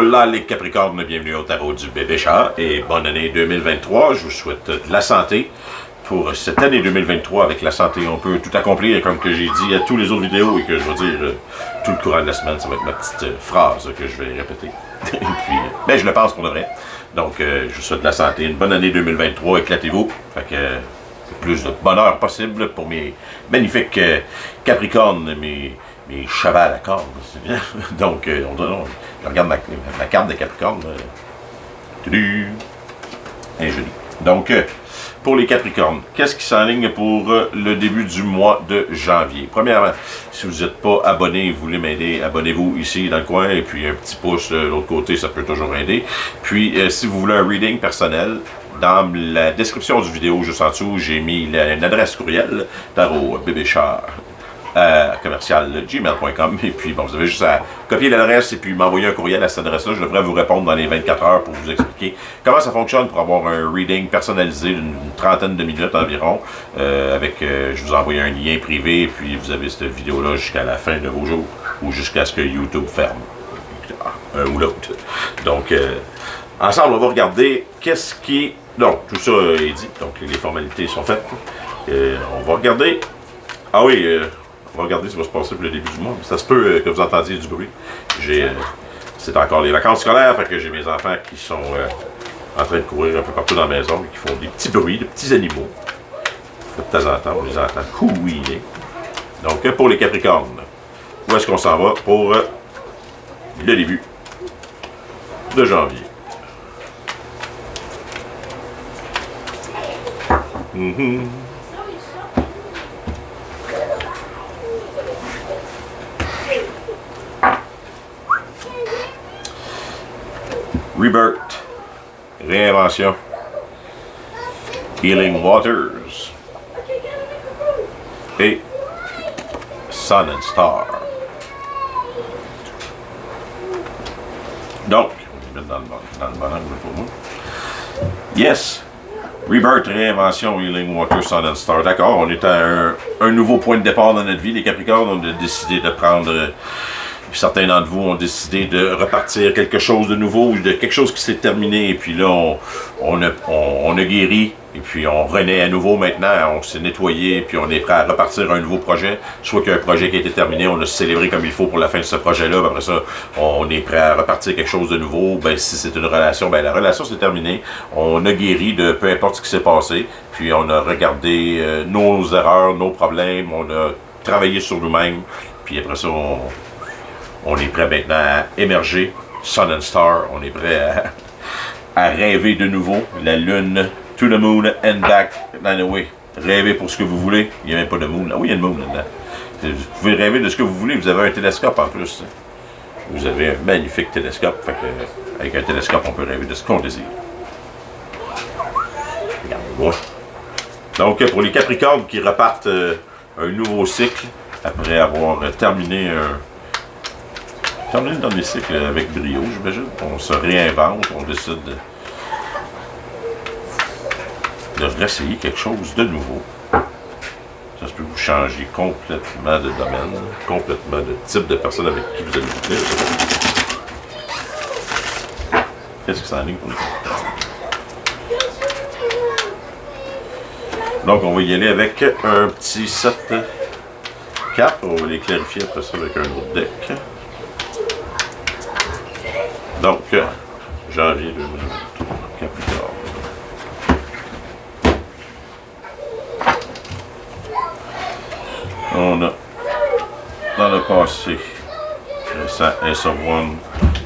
Hola les Capricornes, bienvenue au tarot du bébé chat et bonne année 2023. Je vous souhaite de la santé pour cette année 2023. Avec la santé, on peut tout accomplir, comme que j'ai dit à tous les autres vidéos et que je vais dire tout le courant de la semaine. Ça va être ma petite phrase que je vais répéter. Et puis, ben, je le pense pour de vrai. Donc, je vous souhaite de la santé, une bonne année 2023, éclatez-vous. Fait que plus de bonheur possible pour mes magnifiques Capricornes, mes chevals à cordes. Donc, je regarde ma carte de Capricorne. Elle est jolie. Donc, pour les Capricornes, qu'est-ce qui s'enligne pour le début du mois de janvier? Premièrement, si vous n'êtes pas abonné, vous voulez m'aider, abonnez-vous ici dans le coin, et puis un petit pouce de l'autre côté, ça peut toujours aider. Puis, si vous voulez un reading personnel, dans la description du vidéo, juste en dessous, j'ai mis une adresse courriel, tarot bébéchat commercial gmail.com, et puis bon, vous avez juste à copier l'adresse et puis m'envoyer un courriel à cette adresse-là. Je devrais vous répondre dans les 24 heures pour vous expliquer comment ça fonctionne pour avoir un reading personnalisé d'une trentaine de minutes environ. Je vous envoie un lien privé et puis vous avez cette vidéo-là jusqu'à la fin de vos jours ou jusqu'à ce que YouTube ferme. Un ou l'autre. Donc, ensemble, on va regarder qu'est-ce qui est... Donc, tout ça est dit, donc les formalités sont faites. On va regarder... Ah oui, on va regarder ce qui va se passer pour le début du mois. Ça se peut que vous entendiez du bruit. C'est encore les vacances scolaires, fait que j'ai mes enfants qui sont en train de courir un peu partout dans la maison et qui font des petits bruits, de petits animaux. De temps en temps, on les entend couiner. Donc, pour les Capricornes, où est-ce qu'on s'en va pour le début de janvier? Rebirth, réinvention, Healing Waters et Sun and Star. Donc, on va mettre dans le bon angle pour moi. Yes, Rebirth, réinvention, Healing Waters, Sun and Star. D'accord, on est à un nouveau point de départ dans notre vie. Les Capricornes, on a décidé de prendre... Certains d'entre vous ont décidé de repartir quelque chose de nouveau, de quelque chose qui s'est terminé, et puis là, on a guéri, et puis on renaît à nouveau maintenant, on s'est nettoyé, puis on est prêt à repartir un nouveau projet, soit qu'il y a un projet qui a été terminé, on a célébré comme il faut pour la fin de ce projet-là, après ça, on est prêt à repartir quelque chose de nouveau. Ben, si c'est une relation, ben la relation s'est terminée, on a guéri de peu importe ce qui s'est passé, puis on a regardé nos erreurs, nos problèmes, on a travaillé sur nous-mêmes, puis après ça, on est prêt maintenant à émerger, Sun and Star, on est prêt à rêver de nouveau, la lune, to the moon and back, anyway, rêver pour ce que vous voulez, il n'y a même pas de moon, ah oui il y a une moon là-dedans, vous pouvez rêver de ce que vous voulez, vous avez un télescope en plus, vous avez un magnifique télescope, fait que, avec un télescope on peut rêver de ce qu'on désire. Regardez-moi. Donc pour les Capricornes qui repartent un nouveau cycle, après avoir terminé le dernier cycle avec brio, j'imagine. On se réinvente, on décide de réessayer quelque chose de nouveau. Ça se peut vous changer complètement de domaine, complètement de type de personne avec qui vous allez vivre. Qu'est-ce que ça en est pour nous? Donc, on va y aller avec un petit set cartes. On va les clarifier après ça avec un autre deck. Donc, janvier 2023, Capricorne. On a, dans le passé, récent, Ace of One,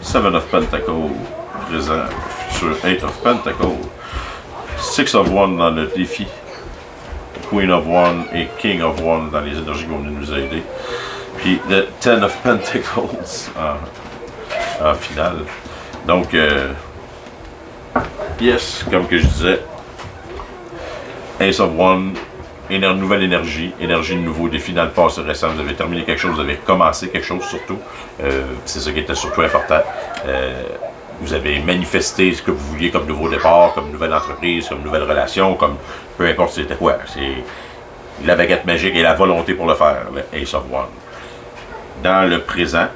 Seven of Pentacles, présent, futur, Eight of Pentacles, Six of One dans le défi, Queen of One et King of One dans les énergies qui vont venir nous aider, puis le Ten of Pentacles en finale. Donc, yes, comme que je disais, Ace of One, nouvelle énergie de nouveau défi dans le passé récent. Vous avez terminé quelque chose, vous avez commencé quelque chose surtout. C'est ça qui était surtout important. Vous avez manifesté ce que vous vouliez comme nouveau départ, comme nouvelle entreprise, comme nouvelle relation, comme peu importe c'était quoi. C'est la baguette magique et la volonté pour le faire, le Ace of One. Dans le présent,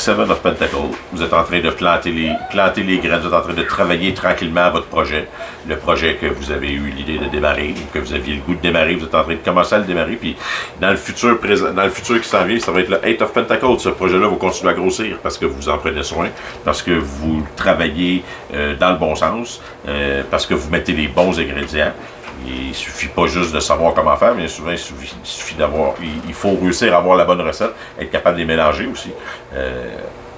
Seven of Pentacles, vous êtes en train de planter les graines, vous êtes en train de travailler tranquillement à votre projet. Le projet que vous avez eu l'idée de démarrer, ou que vous aviez le goût de démarrer, vous êtes en train de commencer à le démarrer, puis dans le futur présent, dans le futur qui s'en vient, ça va être le Eight of Pentacles. Ce projet-là va continuer à grossir parce que vous en prenez soin, parce que vous travaillez dans le bon sens, parce que vous mettez les bons ingrédients. Il suffit pas juste de savoir comment faire, mais souvent il suffit d'avoir. Il faut réussir à avoir la bonne recette, être capable de les mélanger aussi.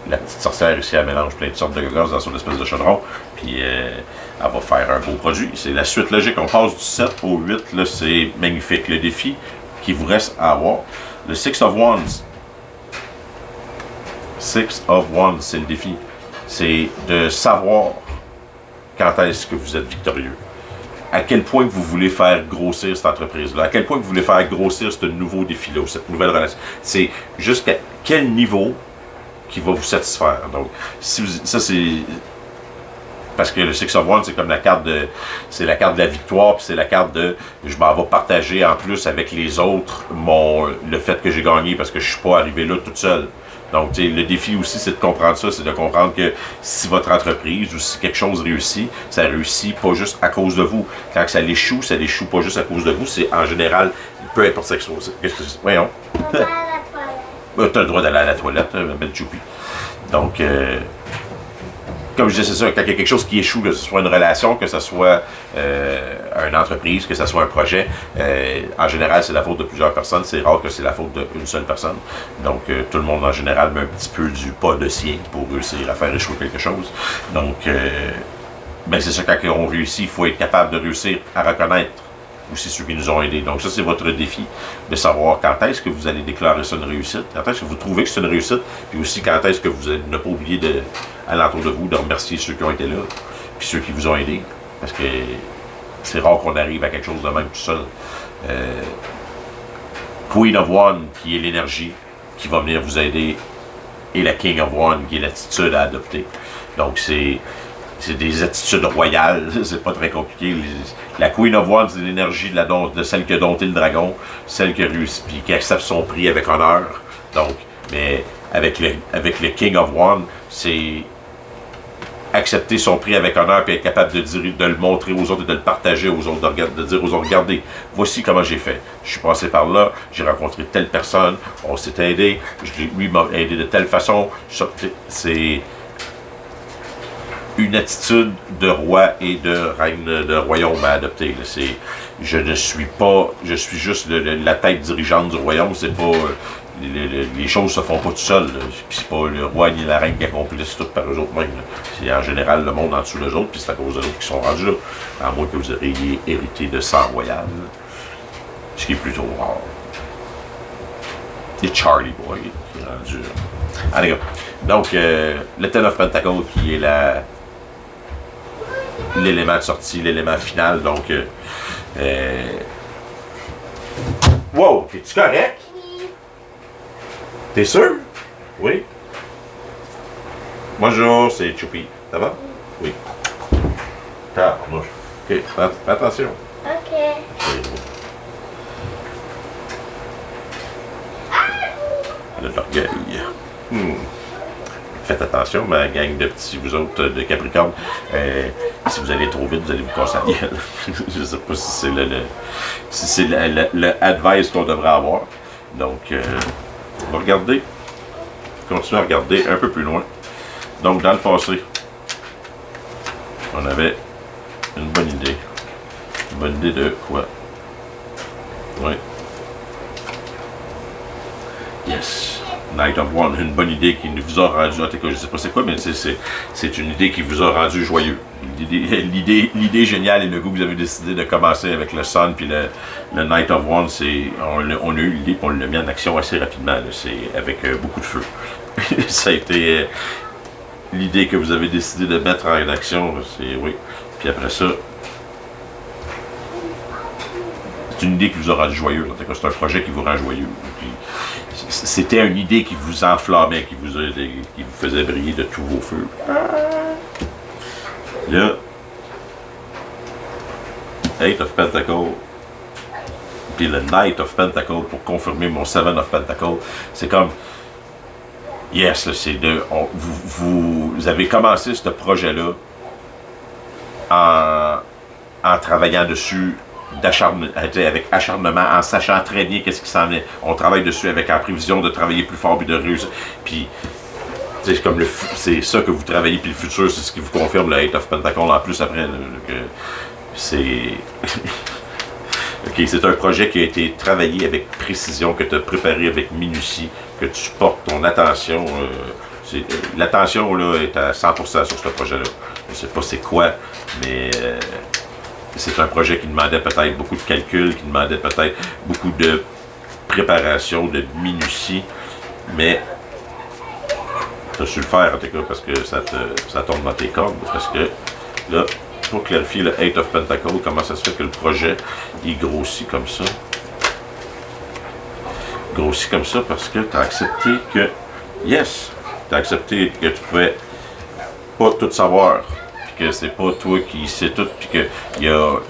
La petite sorcière ici, elle mélange plein de sortes de gaz dans son espèce de chaudron, puis elle va faire un beau produit. C'est la suite logique. On passe du 7 au 8, là, c'est magnifique. Le défi qui vous reste à avoir. Le Six of Wands. Six of Wands, c'est le défi. C'est de savoir quand est-ce que vous êtes victorieux. À quel point vous voulez faire grossir cette entreprise-là, à quel point vous voulez faire grossir ce nouveau défi-là, cette nouvelle relation. C'est jusqu'à quel niveau qui va vous satisfaire. Donc, si vous, ça c'est... Parce que le Six of Wands, c'est comme la carte de... C'est la carte de la victoire, puis c'est la carte de... Je m'en vais partager en plus avec les autres le fait que j'ai gagné parce que je suis pas arrivé là toute seule. Donc, le défi aussi, c'est de comprendre ça, c'est de comprendre que si votre entreprise ou si quelque chose réussit, ça réussit pas juste à cause de vous. Quand ça l'échoue pas juste à cause de vous, c'est en général, peu importe ce que c'est. Voyons. Tu as le droit d'aller à la toilette, belle choupi. Donc, comme je disais, c'est ça, quand il y a quelque chose qui échoue, que ce soit une relation, que ce soit une entreprise, que ce soit un projet, en général, c'est la faute de plusieurs personnes. C'est rare que c'est la faute d'une seule personne. Donc, tout le monde, en général, met un petit peu du pas de sien pour réussir à faire échouer quelque chose. Donc, ben c'est ça, quand on réussit, il faut être capable de réussir à reconnaître aussi ceux qui nous ont aidés. Donc ça, c'est votre défi, de savoir quand est-ce que vous allez déclarer ça une réussite, quand est-ce que vous trouvez que c'est une réussite, puis aussi quand est-ce que vous n'avez pas oublié à l'entour de vous de remercier ceux qui ont été là, puis ceux qui vous ont aidés, parce que c'est rare qu'on arrive à quelque chose de même tout seul. Queen of Wands, qui est l'énergie qui va venir vous aider, et la King of Wands, qui est l'attitude à adopter. Donc c'est des attitudes royales, c'est pas très compliqué. La Queen of Wands, c'est l'énergie de celle qui a dompté le dragon, celle qui a réussi, puis qui accepte son prix avec honneur. Donc, mais avec le King of Wands, c'est accepter son prix avec honneur, puis être capable de le montrer aux autres et de le partager aux autres, de dire aux autres, regardez, voici comment j'ai fait. Je suis passé par là, j'ai rencontré telle personne, on s'est aidé, lui m'a aidé de telle façon. C'est une attitude de roi et de reine de royaume à adopter. Je suis juste la tête dirigeante du royaume, c'est pas... les choses se font pas tout seuls. Puis c'est pas le roi ni la reine qui accomplissent tout par eux autres mêmes. C'est en général le monde en dessous d'eux autres, puis c'est à cause d'eux autres qui sont rendus là. À moins que vous ayez hérité de sang royal. Ce qui est plutôt rare. Et Charlie Boy qui est rendu là. Allez, donc, le Ten of Pentacles qui est l'élément de sortie, l'élément final. Donc, wow, es-tu correct? T'es sûr? Oui. Bonjour, c'est Choupi. Ça va? Oui. Tabarnouche. Ok, fais attention. Ok. De l'orgueil. Faites attention, ma gang de petits, vous autres, de Capricorne. Si vous allez trop vite, vous allez vous casser la gueule. Je ne sais pas si c'est le advice qu'on devrait avoir. Donc, on va regarder. Continuer à regarder un peu plus loin. Donc, dans le passé, on avait une bonne idée. Une bonne idée de quoi? Oui. Yes. Knight of Wands, une bonne idée qui vous a rendu, je ne sais pas c'est quoi, mais c'est une idée qui vous a rendu joyeux. L'idée géniale et le goût que vous avez décidé de commencer avec le Sun puis le Knight of Wands, on a eu l'idée et on l'a mis en action assez rapidement. C'est avec beaucoup de feu. Ça a été l'idée que vous avez décidé de mettre en action, c'est oui. Puis après ça, c'est une idée qui vous a rendu joyeux. En tout cas, c'est un projet qui vous rend joyeux. C'était une idée qui vous enflammait, qui vous faisait briller de tous vos feux. Là, Eight of Pentacles, puis le Knight of Pentacles pour confirmer mon Seven of Pentacles, c'est comme Yes, là, c'est vous avez commencé ce projet-là en travaillant dessus avec acharnement, en sachant très bien qu'est-ce qui s'en est. On travaille dessus avec la prévision de travailler plus fort puis de réussir. Puis c'est comme c'est ça que vous travaillez, puis le futur, c'est ce qui vous confirme le Eight of Pentacles en plus après. Là, que c'est. Ok, c'est un projet qui a été travaillé avec précision, que tu as préparé avec minutie, que tu portes ton attention. L'attention là est à 100% sur ce projet-là. Je ne sais pas c'est quoi, mais c'est un projet qui demandait peut-être beaucoup de calculs, qui demandait peut-être beaucoup de préparation, de minutie, mais tu as su le faire en tout cas parce que ça tombe dans tes cordes. Parce que là, pour clarifier le Eight of Pentacles, comment ça se fait que le projet il grossit comme ça? Grossit comme ça parce que tu as accepté que, yes, tu as accepté que tu pouvais pas tout savoir, puis que c'est pas toi qui sais tout, puis que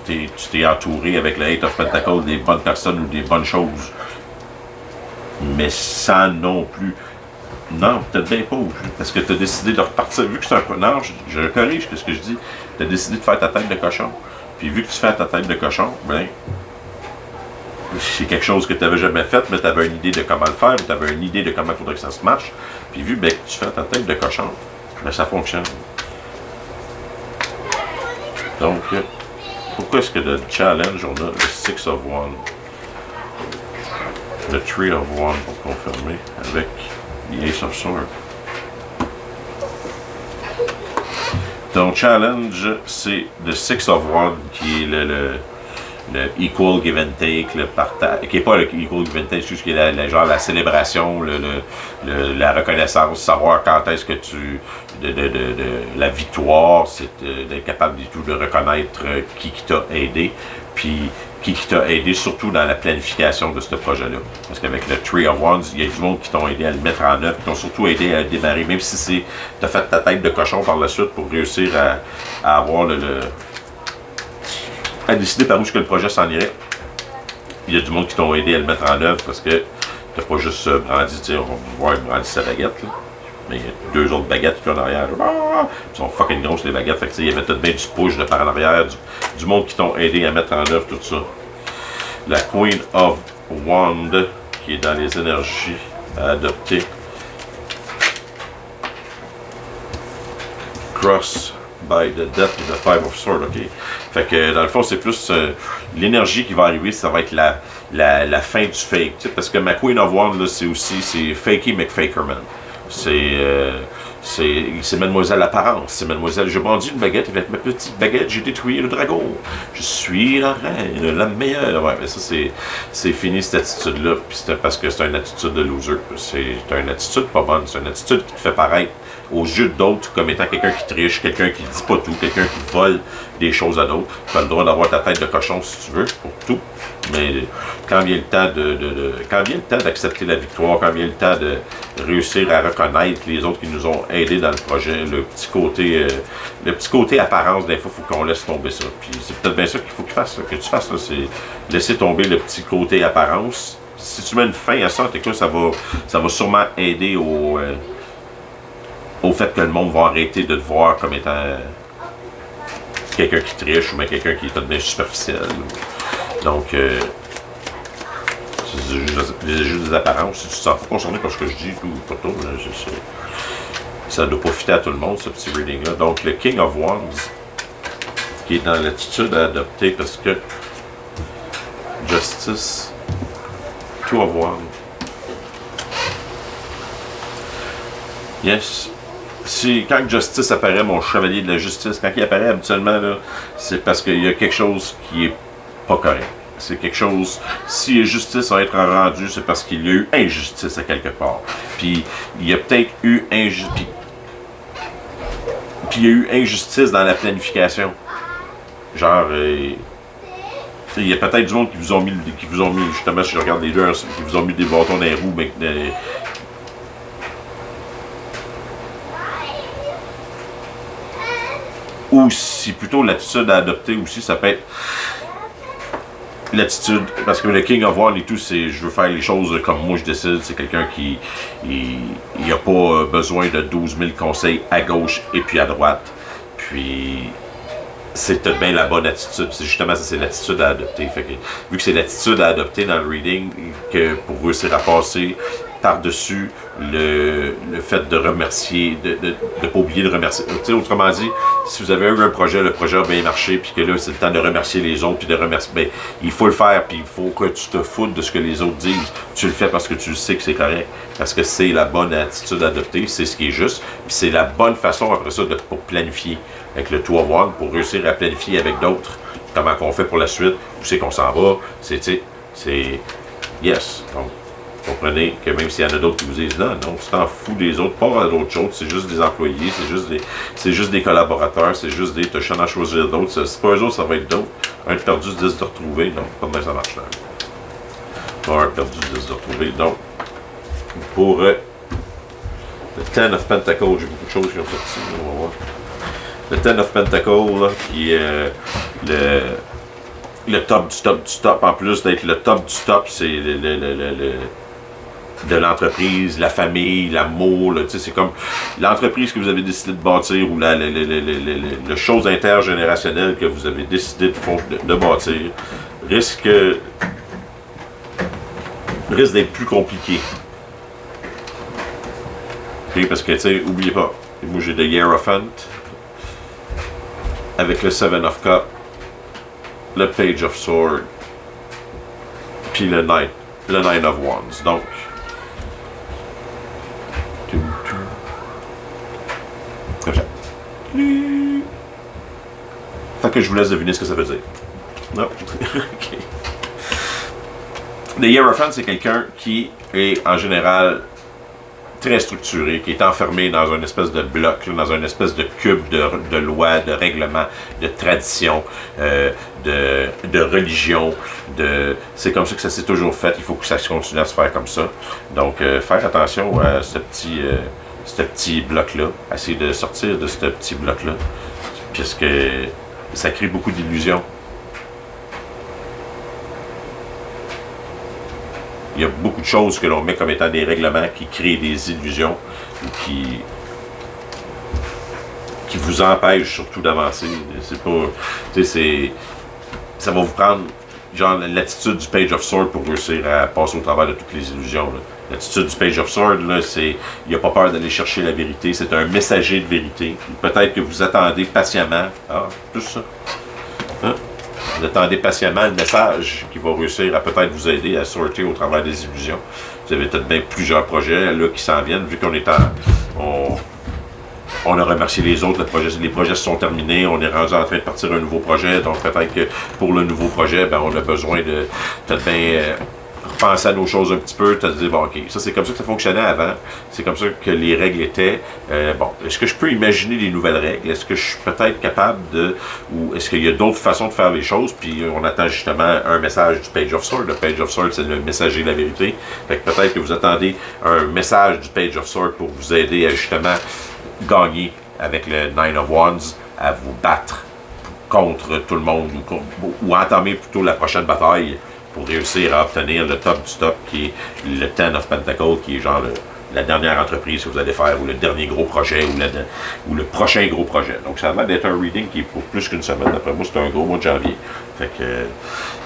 tu t'es entouré avec le Eight of Pentacles des bonnes personnes ou des bonnes choses. Mais sans non plus. Non, peut-être bien pas, parce que tu as décidé de repartir. Vu que c'est un. Non, je corrige ce que je dis. Tu as décidé de faire ta tête de cochon. Puis vu que tu fais ta tête de cochon, ben, c'est quelque chose que tu n'avais jamais fait, mais tu avais une idée de comment le faire, tu avais une idée de comment il faudrait que ça se marche. Puis vu ben, que tu fais ta tête de cochon, ben, ça fonctionne. Donc, pourquoi est-ce que le challenge, on a le Six of Wands, le Three of Wands pour confirmer, avec the Ace of Swords. Donc, challenge, c'est le Six of Wands qui est le equal give and take, le partage, qui n'est pas le equal give and take, c'est juste qui est genre la célébration, la reconnaissance, savoir quand est-ce que la victoire, c'est d'être capable du tout de reconnaître qui t'a aidé, puis qui t'a aidé surtout dans la planification de ce projet-là. Parce qu'avec le Three of Wands, il y a du monde qui t'ont aidé à le mettre en œuvre, qui t'ont surtout aidé à démarrer, même si t'as fait ta tête de cochon par la suite pour réussir à avoir à décider par où est-ce que le projet s'en irait. Il y a du monde qui t'ont aidé à le mettre en œuvre parce que t'as pas juste brandi, tu sais, on va voir brandi sa baguette, là. Mais il y a deux autres baguettes qui sont en arrière. Ils sont fucking grosses les baguettes. Fait que, il y avait tout bien du push de par en arrière, du monde qui t'ont aidé à mettre en œuvre tout ça. La Queen of Wands, qui est dans les énergies à adopter. Cross by the death of the Five of Swords, ok. Fait que dans le fond, c'est plus l'énergie qui va arriver, ça va être la fin du fake. Parce que ma Queen of Wands, c'est Fakey McFakerman. C'est Mademoiselle Apparence. C'est Mademoiselle, je brandis une baguette avec ma petite baguette, j'ai détruit le dragon. Je suis la reine, la meilleure. Ouais, mais ça, c'est fini cette attitude-là. Puis c'est parce que c'est une attitude de loser. C'est une attitude pas bonne. C'est une attitude qui te fait paraître aux yeux d'autres comme étant quelqu'un qui triche, quelqu'un qui dit pas tout, quelqu'un qui vole des choses à d'autres. Tu as le droit d'avoir ta tête de cochon si tu veux, pour tout. Mais quand vient le temps quand vient le temps d'accepter la victoire, quand vient le temps de réussir à reconnaître les autres qui nous ont aidés dans le projet, le petit côté apparence des fois, il faut qu'on laisse tomber ça. Puis c'est peut-être bien ça qu'il faut que tu fasses, c'est laisser tomber le petit côté apparence. Si tu mets une fin à ça, ça va sûrement aider au fait que le monde va arrêter de te voir comme étant quelqu'un qui triche ou même quelqu'un qui est tout bien superficiel. Donc, c'est juste des apparences. Si tu te sens pas concerné par ce que je dis, tout, pas tout, ça doit profiter à tout le monde, ce petit reading-là. Donc, le King of Wands, qui est dans l'attitude à adopter parce que Justice, Two of Wands. Yes. Quand Justice apparaît, mon chevalier de la justice, quand il apparaît habituellement, c'est parce qu'il y a quelque chose qui est pas correct. C'est quelque chose, si justice va être rendue, c'est parce qu'il y a eu injustice à quelque part. Puis il y a peut-être eu injustice. Puis il y a eu injustice dans la planification. Genre, il y a peut-être du monde qui vous ont mis justement, si je regarde les deux, qui vous ont mis des bâtons dans les roues, mais ou si plutôt l'attitude à adopter aussi, ça peut être l'attitude, parce que le King of Wands et tout, c'est je veux faire les choses comme moi je décide. C'est quelqu'un qui il a pas besoin de 12 000 conseils à gauche et puis à droite. Puis c'est tout de bien la bonne attitude. C'est justement ça, c'est l'attitude à adopter. Fait que, vu que c'est l'attitude à adopter dans le reading, que pour réussir à passer par-dessus le fait de remercier, de ne pas oublier de remercier. Autrement dit, si vous avez eu un projet, le projet a bien marché, puis que là, c'est le temps de remercier les autres, puis de remercier, ben, il faut le faire, puis il faut que tu te foutes de ce que les autres disent. Tu le fais parce que tu sais que c'est correct, parce que c'est la bonne attitude à adopter, c'est ce qui est juste, puis c'est la bonne façon après ça pour planifier avec le Two of Wands, pour réussir à planifier avec d'autres, comment qu'on fait pour la suite, où c'est qu'on s'en va, c'est yes. Donc, comprenez que même s'il y en a d'autres qui vous disent non, tu t'en fous des autres, pas à d'autres choses, c'est juste des employés, c'est juste des collaborateurs, c'est juste des, t'as chance à choisir d'autres, c'est pas eux autres, ça va être d'autres. Un de perdu, 10 de retrouver, donc pas mal ça marche là. Un perdu, 10 de retrouver, donc pour le Ten of Pentacles, j'ai beaucoup de choses qui ont sorti, on va voir. Le Ten of Pentacles, là, qui est le top du top du top, en plus d'être le top du top, c'est de l'entreprise, la famille, l'amour, c'est comme l'entreprise que vous avez décidé de bâtir ou la chose intergénérationnelle que vous avez décidé de bâtir risque d'être plus compliqué. Okay, parce que, oubliez pas, moi j'ai The Hierophant avec le Seven of Cups, le Page of Swords, puis le Nine of Wands. Donc, comme ça. Fait que je vous laisse deviner ce que ça veut dire. Non. Okay. Le Hierophant, c'est quelqu'un qui est en général très structuré, qui est enfermé dans une espèce de bloc, dans une espèce de cube de lois, de règlements, de traditions, de religion. C'est comme ça que ça s'est toujours fait. Il faut que ça continue à se faire comme ça. Donc, faire attention à ce petit bloc-là. Essayer de sortir de ce petit bloc-là. Puisque ça crée beaucoup d'illusions. Il y a beaucoup de choses que l'on met comme étant des règlements qui créent des illusions ou qui vous empêchent surtout d'avancer. C'est pas... ça va vous prendre genre l'attitude du Page of Swords pour réussir à passer au travers de toutes les illusions. L'attitude du Page of Swords, c'est il n'a pas peur d'aller chercher la vérité. C'est un messager de vérité. Peut-être que vous attendez patiemment. Ah, tout ça. Hein? Vous attendez patiemment le message qui va réussir à peut-être vous aider à sortir au travers des illusions. Vous avez peut-être bien plusieurs projets là qui s'en viennent, vu qu'on est on a remercié les autres, les projets se sont terminés, on est rendu en train de partir un nouveau projet, donc peut-être que pour le nouveau projet, ben, on a besoin de peut-être bien repenser à nos choses un petit peu, te dire, bon, ok, ça c'est comme ça que ça fonctionnait avant, c'est comme ça que les règles étaient. Bon, est-ce que je peux imaginer des nouvelles règles? Est-ce que je suis peut-être capable ou est-ce qu'il y a d'autres façons de faire les choses? Puis on attend justement un message du Page of Swords. Le Page of Swords, c'est le messager de la vérité. Fait que peut-être que vous attendez un message du Page of Swords pour vous aider à justement gagner avec le Nine of Wands, à vous battre contre tout le monde ou entamer plutôt la prochaine bataille pour réussir à obtenir le top du top qui est le Ten of Pentacles, qui est genre la dernière entreprise que vous allez faire ou le dernier gros projet ou le prochain gros projet. Donc ça a l'air d'être un reading qui est pour plus qu'une semaine. D'après moi, c'est un gros mois de janvier. Fait que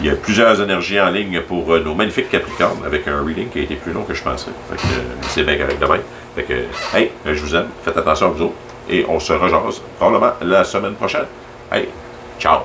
il y a plusieurs énergies en ligne pour nos magnifiques Capricornes avec un reading qui a été plus long que je pensais. Fait que c'est bien correct demain. Fait que, hey, je vous aime. Faites attention à vous autres. Et on se rejase probablement la semaine prochaine. Hey, ciao!